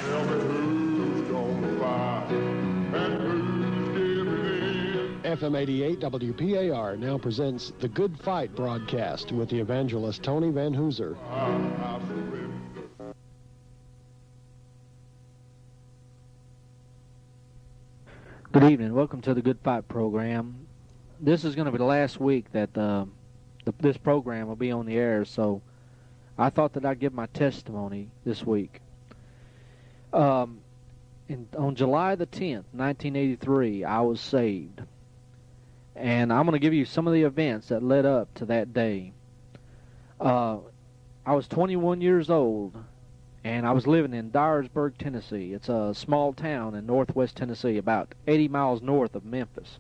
Tell me who's gonna fight and who's giving in. FM 88 WPAR now presents the Good Fight broadcast with the evangelist Tony VanHooser. I surrender. Good evening. Welcome to the Good Fight program. This is going to be the last week that this program will be on the air, so I thought that I'd give my testimony this week. On July the 10th, 1983, I was saved. And I'm going to give you some of the events that led up to that day. I was 21 years old, and I was living in Dyersburg, Tennessee. It's a small town in northwest Tennessee, about 80 miles north of Memphis.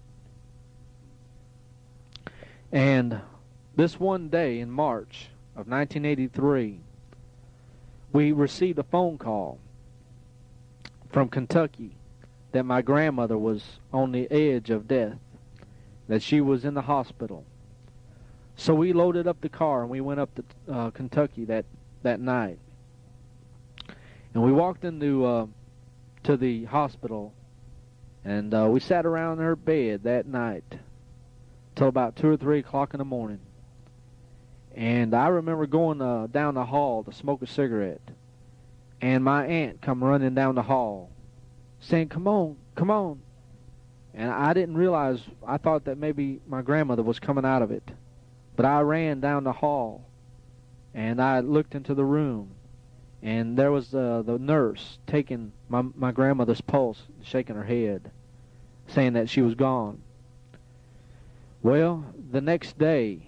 And this one day in March of 1983, we received a phone call from Kentucky that my grandmother was on the edge of death, that she was in the hospital. So we loaded up the car and we went up to Kentucky that night. And we walked into to the hospital, and we sat around her bed that night till about 2 or 3 o'clock in the morning. And I remember going down the hall to smoke a cigarette, and my aunt come running down the hall saying, "Come on, come on." And I didn't realize, I thought that maybe my grandmother was coming out of it. But I ran down the hall, and I looked into the room, and there was the nurse taking my grandmother's pulse, shaking her head, saying that she was gone. Well, the next day,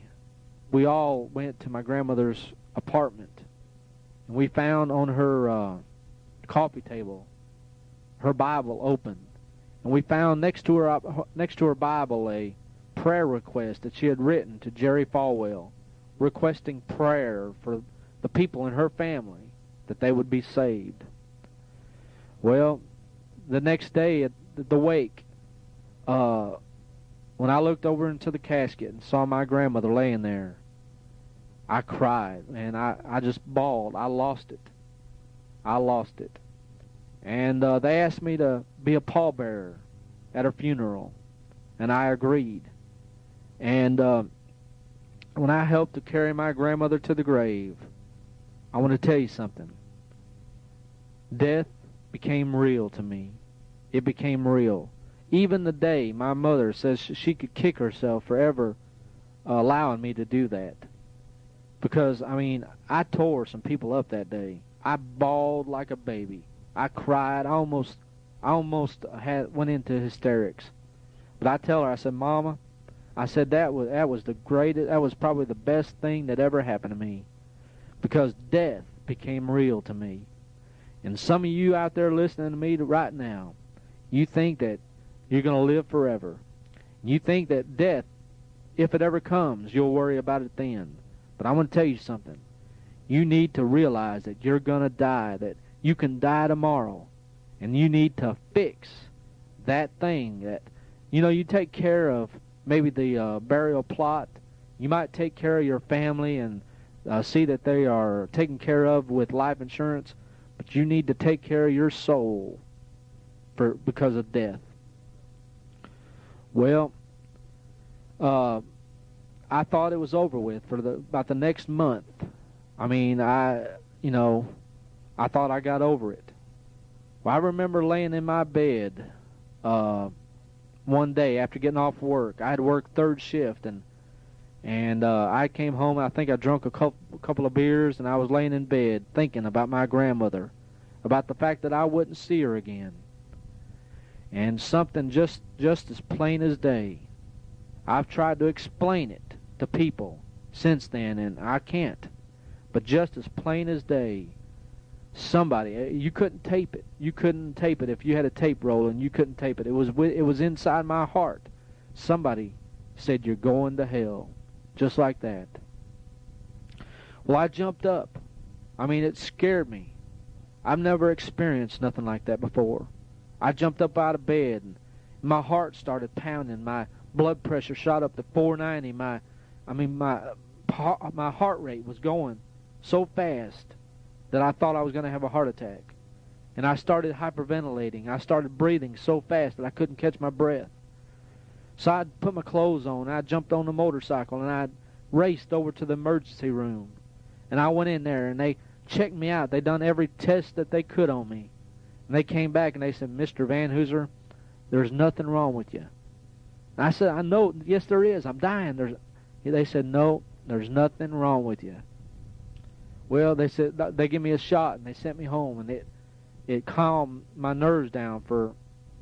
we all went to my grandmother's apartment, and we found on her coffee table her Bible open, and we found next to her Bible a prayer request that she had written to Jerry Falwell, requesting prayer for the people in her family, that they would be saved. Well, the next day at the wake, when I looked over into the casket and saw my grandmother laying there, I cried, and I just bawled. I lost it. I lost it. And they asked me to be a pallbearer at her funeral, and I agreed. And when I helped to carry my grandmother to the grave, I want to tell you something. Death became real to me. It became real. Even the day my mother says she could kick herself for ever allowing me to do that. Because, I mean, I tore some people up that day. I bawled like a baby. I cried. I almost went into hysterics. But I tell her, I said, "Mama," I said, that was the greatest, that was probably the best thing that ever happened to me. Because death became real to me. And some of you out there listening to me right now, you think that you're going to live forever. You think that death, if it ever comes, you'll worry about it then. But I want to tell you something. You need to realize that you're going to die, that you can die tomorrow. And you need to fix that thing that, you take care of maybe the burial plot. You might take care of your family and see that they are taken care of with life insurance. But you need to take care of your soul because of death. Well, I thought it was over with for about the next month. I mean, I thought I got over it. Well, I remember laying in my bed one day after getting off work. I had worked third shift, and I came home. I think I drank a couple of beers, and I was laying in bed thinking about my grandmother, about the fact that I wouldn't see her again. And something just as plain as day. I've tried to explain it to people since then, and I can't. But just as plain as day, somebody, you couldn't tape it. You couldn't tape it if you had a tape roller, and you couldn't tape it. It was inside my heart. Somebody said, "You're going to hell," just like that. Well, I jumped up. I mean, it scared me. I've never experienced nothing like that before. I jumped up out of bed, and my heart started pounding. My blood pressure shot up to 490. My heart rate was going so fast that I thought I was going to have a heart attack. and I started hyperventilating. I started breathing so fast that I couldn't catch my breath. So I put my clothes on, I jumped on the motorcycle, and I raced over to the emergency room. And I went in there, and they checked me out. They done every test that they could on me. And they came back, and they said, Mr. VanHooser, there's nothing wrong with you. And I said, I know, yes there is, I'm dying. They said, no, there's nothing wrong with you. Well, they said, they gave me a shot, and they sent me home, and it calmed my nerves down for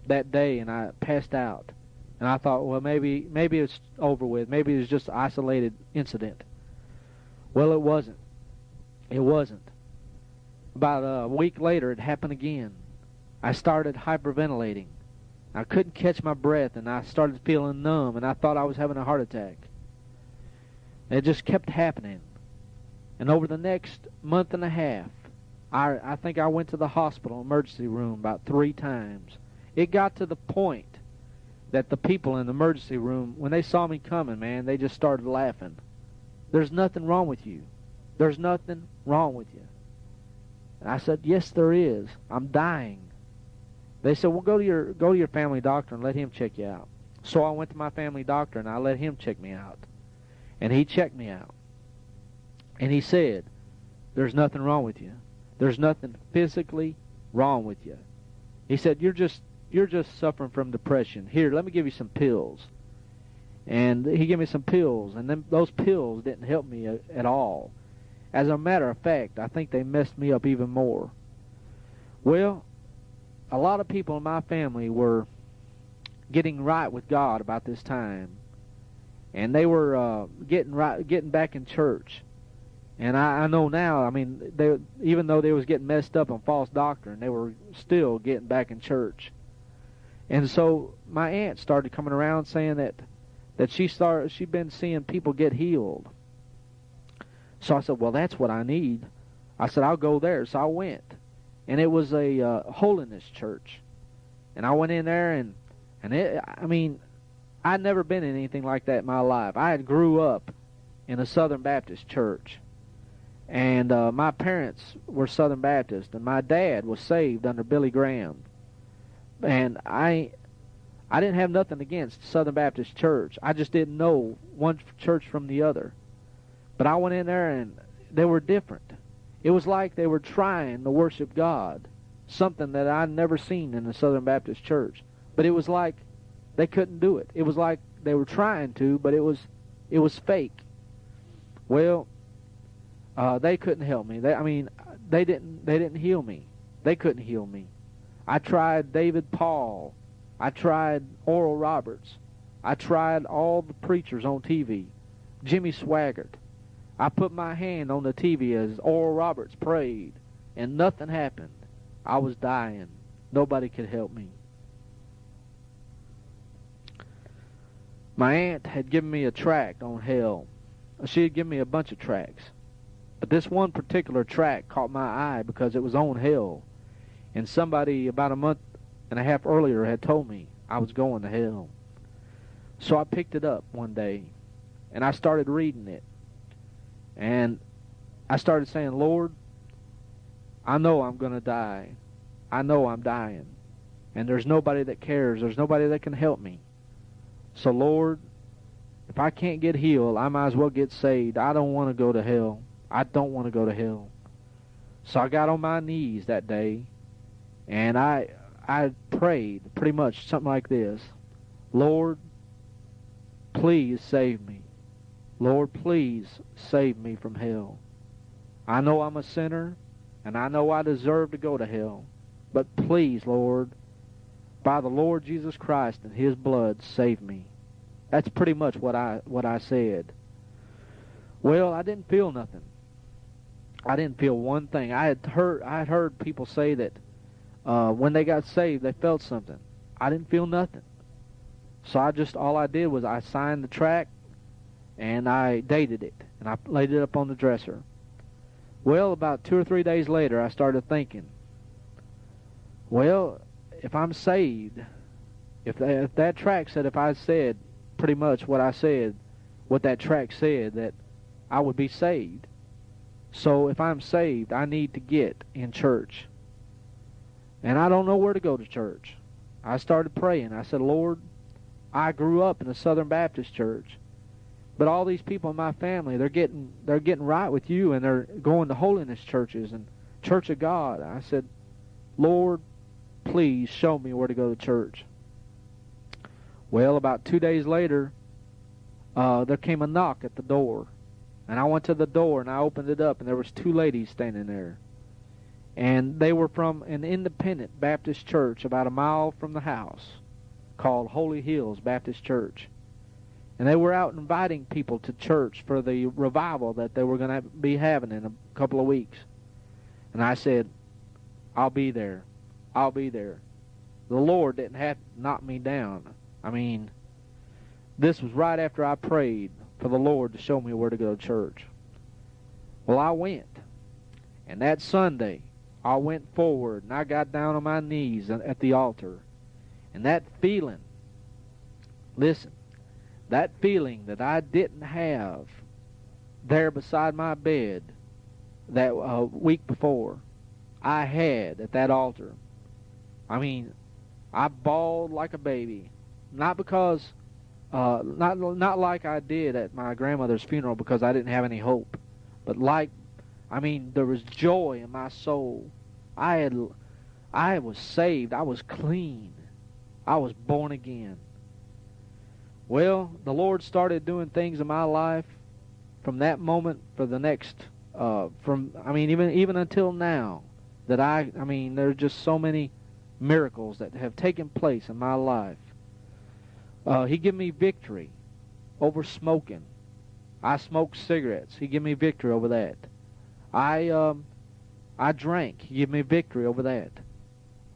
that day, and I passed out. And I thought, well, maybe it's over with. Maybe it was just an isolated incident. Well, it wasn't. It wasn't. About a week later, it happened again. I started hyperventilating. I couldn't catch my breath, and I started feeling numb, and I thought I was having a heart attack. It just kept happening. And over the next month and a half, I think I went to the hospital emergency room about 3 times. It got to the point that the people in the emergency room, when they saw me coming, man, they just started laughing. There's nothing wrong with you. There's nothing wrong with you. And I said, yes, there is. I'm dying. They said, well, go to your family doctor and let him check you out. So I went to my family doctor, and I let him check me out. And he checked me out. And he said, there's nothing wrong with you. There's nothing physically wrong with you. He said, you're just suffering from depression. Here, let me give you some pills. And he gave me some pills, and then those pills didn't help me at all. As a matter of fact, I think they messed me up even more. Well, a lot of people in my family were getting right with God about this time, and they were getting back in church. And I know now, I mean, even though they was getting messed up on false doctrine, they were still getting back in church. And so my aunt started coming around saying that she'd been seeing people get healed. So I said, well, that's what I need. I said, I'll go there. So I went. And it was a holiness church. And I went in there, and I'd never been in anything like that in my life. I had grew up in a Southern Baptist church. And my parents were Southern Baptist, and my dad was saved under Billy Graham. And I didn't have nothing against Southern Baptist Church. I just didn't know one church from the other. But I went in there, and they were different. It was like they were trying to worship God, something that I'd never seen in the Southern Baptist Church. But it was like they couldn't do it. It was like they were trying to, but it was fake. Well, they couldn't help me. They didn't heal me. They couldn't heal me. I tried David Paul. I tried Oral Roberts. I tried all the preachers on TV. Jimmy Swaggart. I put my hand on the TV as Oral Roberts prayed, and nothing happened. I was dying. Nobody could help me. My aunt had given me a tract on hell. She had given me a bunch of tracts. But this one particular tract caught my eye because it was on hell. And somebody about a month and a half earlier had told me I was going to hell. So I picked it up one day, and I started reading it. And I started saying, Lord, I know I'm going to die. I know I'm dying. And there's nobody that cares. There's nobody that can help me. So, Lord, if I can't get healed, I might as well get saved. I don't want to go to hell. I don't want to go to hell. So I got on my knees that day, and I prayed pretty much something like this. Lord, please save me. Lord, please save me from hell. I know I'm a sinner, and I know I deserve to go to hell. But please, Lord, by the Lord Jesus Christ and His blood, save me. That's pretty much what I said. Well, I didn't feel nothing. I didn't feel one thing. I had heard people say that when they got saved, they felt something. I didn't feel nothing. So all I did was I signed the tract, and I dated it, and I laid it up on the dresser. Well, about 2 or 3 days later, I started thinking, well, if I'm saved, if that tract said, if I said pretty much what I said, what that tract said, that I would be saved. So if I'm saved, I need to get in church. and I don't know where to go to church. I started praying. I said, Lord, I grew up in a Southern Baptist church, but all these people in my family, they're getting right with you, and they're going to holiness churches and Church of God. I said, Lord, please show me where to go to church. Well, about 2 days later, there came a knock at the door, and I went to the door and I opened it up, and there was 2 ladies standing there, and they were from an independent Baptist church about a mile from the house called Holy Hills Baptist Church. And they were out inviting people to church for the revival that they were going to be having in a couple of weeks. And I said, I'll be there. I'll be there. The Lord didn't have to knock me down. I mean, this was right after I prayed for the Lord to show me where to go to church. Well, I went. And that Sunday, I went forward and I got down on my knees at the altar. And that feeling, listen, that feeling that I didn't have there beside my bed that week before, I had at that altar. I mean, I bawled like a baby. Not because, not like I did at my grandmother's funeral because I didn't have any hope. But there was joy in my soul. I was saved. I was clean. I was born again. Well, the Lord started doing things in my life from that moment for the next, even until now, that there are just so many miracles that have taken place in my life. He gave me victory over smoking. I smoked cigarettes. He gave me victory over that. I drank. He gave me victory over that.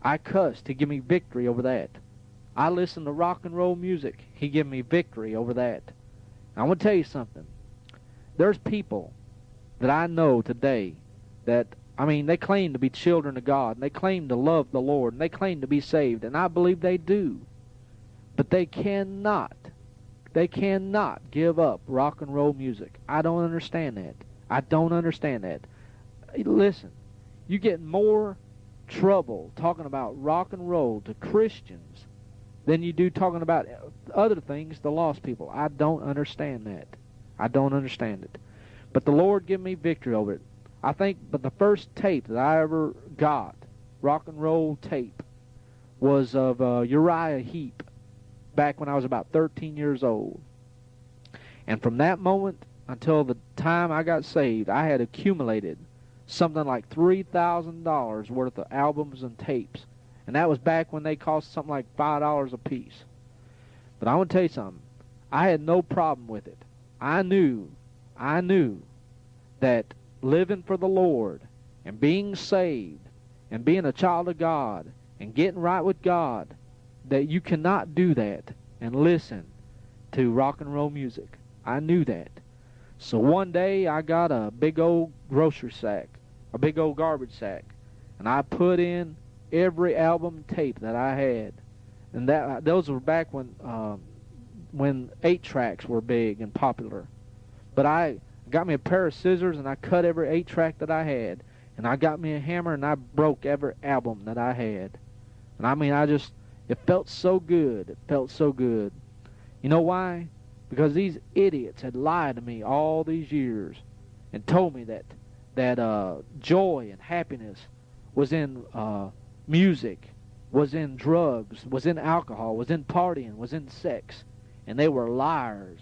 I cussed. He gave me victory over that. I listened to rock and roll music. He gave me victory over that. I want to tell you something. There's people that I know today that, they claim to be children of God, and they claim to love the Lord, and they claim to be saved, and I believe they do. But they cannot give up rock and roll music. I don't understand that. I don't understand that. Listen, you get more trouble talking about rock and roll to Christians than you do talking about other things to lost people. I don't understand that. I don't understand it. But the Lord gave me victory over it. But the first tape that I ever got, rock and roll tape, was of Uriah Heep, back when I was about 13 years old. And from that moment until the time I got saved, I had accumulated something like $3,000 worth of albums and tapes. And that was back when they cost something like $5 a piece. But I want to tell you something. I had no problem with it. I knew that living for the Lord and being saved and being a child of God and getting right with God, that you cannot do that and listen to rock and roll music. I knew that. So one day I got a big old grocery sack, a big old garbage sack, and I put in every album tape that I had. And those were back when 8-tracks were big and popular. But I got me a pair of scissors and I cut every 8-track that I had. And I got me a hammer and I broke every album that I had. And it felt so good. It felt so good. You know why? Because these idiots had lied to me all these years and told me that joy and happiness was in music, was in drugs, was in alcohol, was in partying, was in sex. And they were liars.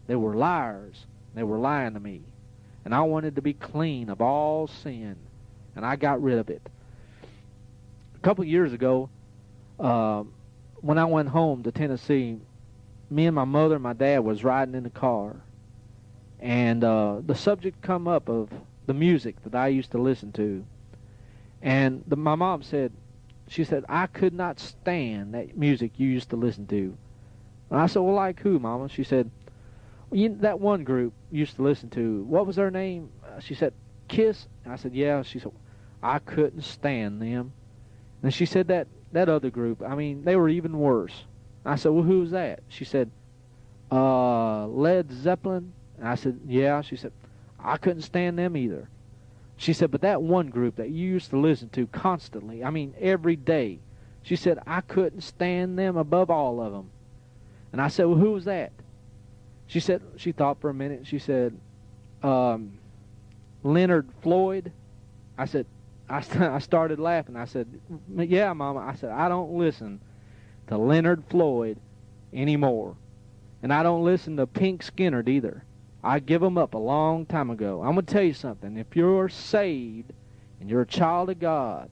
They were liars. They were lying to me. And I wanted to be clean of all sin. And I got rid of it. A couple of years ago, when I went home to Tennessee, me and my mother and my dad was riding in the car. And the subject come up of the music that I used to listen to. And my mom said, I could not stand that music you used to listen to. And I said, well, like who, Mama? She said, that one group you used to listen to, what was their name? She said, Kiss. And I said, yeah. She said, I couldn't stand them. And she said that other group, they were even worse. And I said, well, who was that? She said, Led Zeppelin. And I said, yeah. She said, I couldn't stand them either. She said, but that one group that you used to listen to constantly, I mean every day, she said, I couldn't stand them above all of them. And I said, well, who was that? She said, she thought for a minute. She said, Leonard Floyd. I said, I started laughing. I said, yeah, Mama. I said, I don't listen to Leonard Floyd anymore. And I don't listen to Pink Skinner either. I give them up a long time ago. I'm going to tell you something. If you're saved and you're a child of God,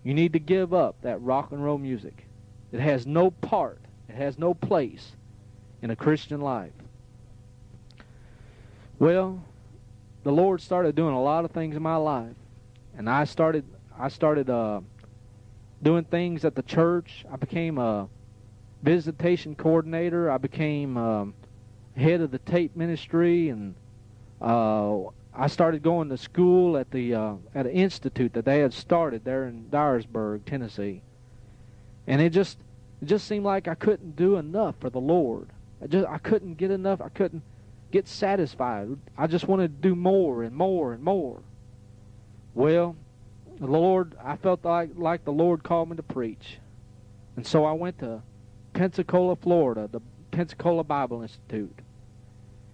you need to give up that rock and roll music. It has no part, it has no place in a Christian life. Well, the Lord started doing a lot of things in my life. And I started doing things at the church. I became a visitation coordinator. I became head of the tape ministry, and I started going to school at an institute that they had started there in Dyersburg, Tennessee. And it just seemed like I couldn't do enough for the Lord. I couldn't get enough. I couldn't get satisfied. I just wanted to do more and more and more. Well, the Lord, I felt like the Lord called me to preach. And so I went to Pensacola, Florida, the Pensacola Bible Institute.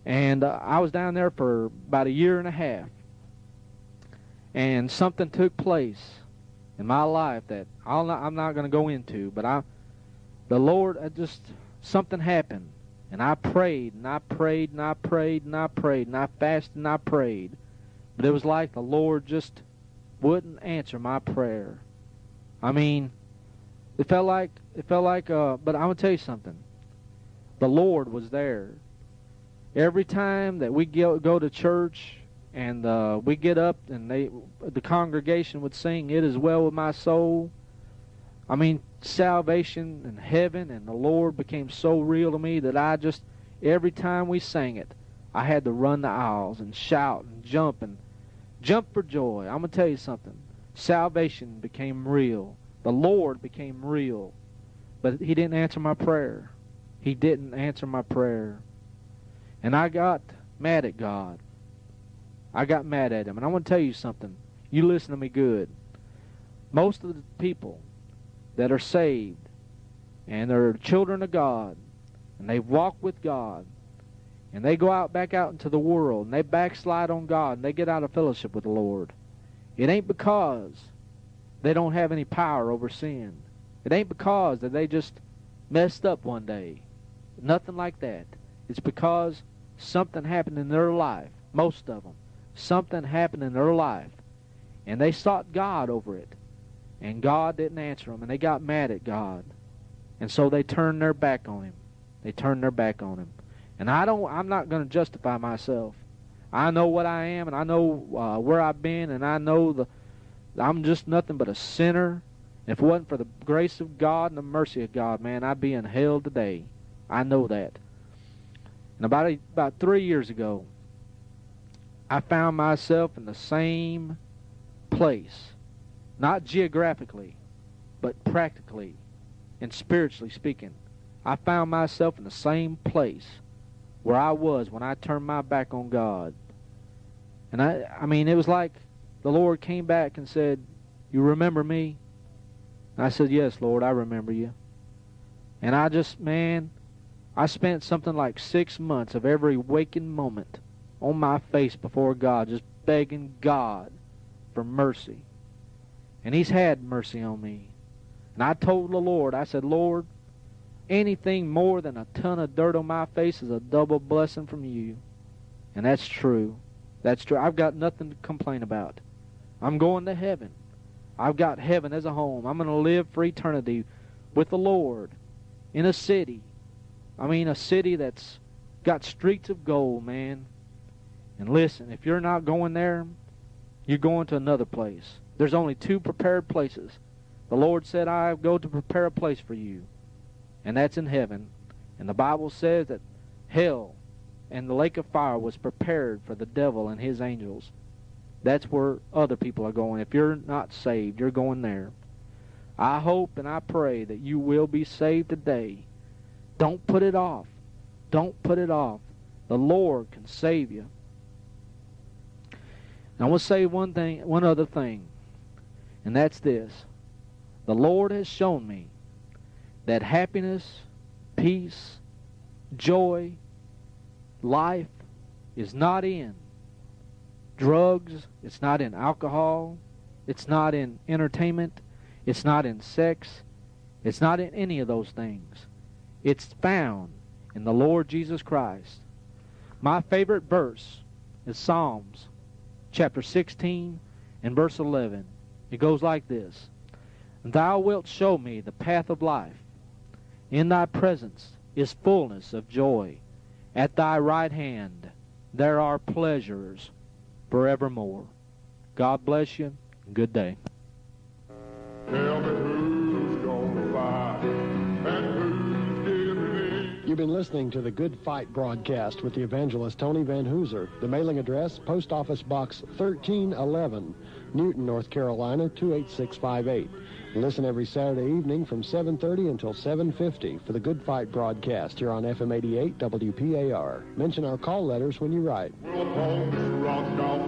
And I was down there for about a year and a half. And something took place in my life that I'm not going to go into. But the Lord, something happened. And I prayed, and I prayed, and I prayed, and I prayed, and I fasted, and I prayed. But it was like the Lord just wouldn't answer my prayer. I mean, it felt like, but I'm going to tell you something. The Lord was there. Every time that we go to church and we get up and the congregation would sing, "It is well with my soul." I mean, salvation and heaven and the Lord became so real to me that every time we sang it, I had to run the aisles and shout and jump for joy. I'm going to tell you something. Salvation became real. The Lord became real. But He didn't answer my prayer. He didn't answer my prayer. And I got mad at God. I got mad at Him. And I want to tell you something. You listen to me good. Most of the people that are saved and they're children of God and they walk with God and they go back out into the world and they backslide on God and they get out of fellowship with the Lord, it ain't because they don't have any power over sin. It ain't because that they just messed up one day. Nothing like that. It's because something happened in their life, most of them. Something happened in their life, and they sought God over it, and God didn't answer them, and they got mad at God, and so they turned their back on Him. They turned their back on Him. And I'm not going to justify myself. I know what I am, and I know where I've been, and I know I'm just nothing but a sinner. If it wasn't for the grace of God and the mercy of God, man, I'd be in hell today. I know that. And about 3 years ago, I found myself in the same place. Not geographically, but practically and spiritually speaking. I found myself in the same place where I was when I turned my back on God. And I mean, it was like the Lord came back and said, "You remember me?" And I said, "Yes, Lord, I remember you." And I spent something like 6 months of every waking moment on my face before God, just begging God for mercy. And He's had mercy on me. And I told the Lord, I said, "Lord, anything more than a ton of dirt on my face is a double blessing from you." And that's true. That's true. I've got nothing to complain about. I'm going to heaven. I've got heaven as a home. I'm going to live for eternity with the Lord in a city. I mean, a city that's got streets of gold, man. And listen, if you're not going there, you're going to another place. There's only 2 prepared places. The Lord said, "I go to prepare a place for you." And that's in heaven. And the Bible says that hell and the lake of fire was prepared for the devil and his angels. That's where other people are going. If you're not saved, you're going there. I hope and I pray that you will be saved today. Don't put it off. Don't put it off. The Lord can save you. I want to say one other thing, and that's this. The Lord has shown me that happiness, peace, joy, life is not in drugs, it's not in alcohol, it's not in entertainment, it's not in sex, it's not in any of those things. It's found in the Lord Jesus Christ. My favorite verse is Psalms chapter 16 and verse 11. It goes like this. Thou wilt show me the path of life. In thy presence is fullness of joy. At thy right hand there are pleasures forevermore. God bless you. Good day. Tell me who's gonna fight and who's giving in. You've been listening to the Good Fight broadcast with the evangelist Tony VanHooser. The mailing address, Post Office Box 1311, Newton, North Carolina, 28658. Listen every Saturday evening from 7:30 until 7:50 for the Good Fight broadcast here on FM 88 WPAR. Mention our call letters when you write. We'll hold this rock, I'll